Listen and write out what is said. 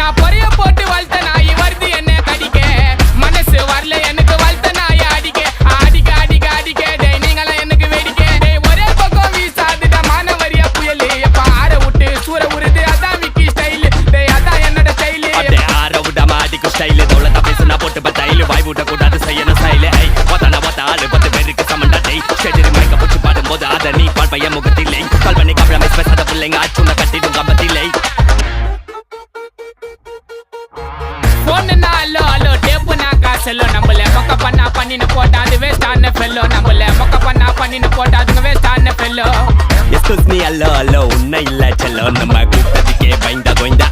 நான் பொறைய போட்டு வளர்த்த நாய் வருது என்ன கடிக்க மனசு வரல எனக்கு வளர்த்த நாய அடிக்க அடிக்க அடிக்க அடிக்க டேய் நீங்களாம் எனக்கு வேடிக்க டேய் ஒரே பக்கம் வீசாதுடா மானவரியா புயலு எப்ப ஆற விட்டு சூற உருது அதான் விக்கி ஸ்டைலு டேய் அதான் என்னோட ஸ்டைலு அப்படியே ஆற விடாம அடிக்கும் ஸ்டைலு தோளத்தை பேசுனா போட்டு பத்தாயிலு வாய் விட கூடாது செய்யணும் ஸ்டைலு ஐ ஒத்தான ஒத்த ஆளு 10 பேருக்கு சமண்டா டேய் ஸ்டேஜரி மைக்க பிடிச்சி பாடும்போது அதை நீ பால் பையன் முகத்தில்லை கால் பண்ணி கவலை மிஸ் பேசாத பிள்ளைங்க ஆச்சுன கட்டிடும் கம்பத்தில்லை போனுனா அல்லோ அல்லோ டேப்புனா காசல்லோ நம்மள மொக்க பண்ணா பண்ணின்னு போட்டா அது வேஸ்ட் ஆன ஃபெல்லோ நம்மள மொக்க பண்ணா பண்ணின்னு போட்டா அதுங்க வேஸ்ட் ஆன ஃபெல்லோ எஸ்கூஸ் மீ அல்லோ அல்லோ உன்னை இல்ல செல்லோ நம்ம கூட்டத்துக்கே பயந்தா கோயந்தா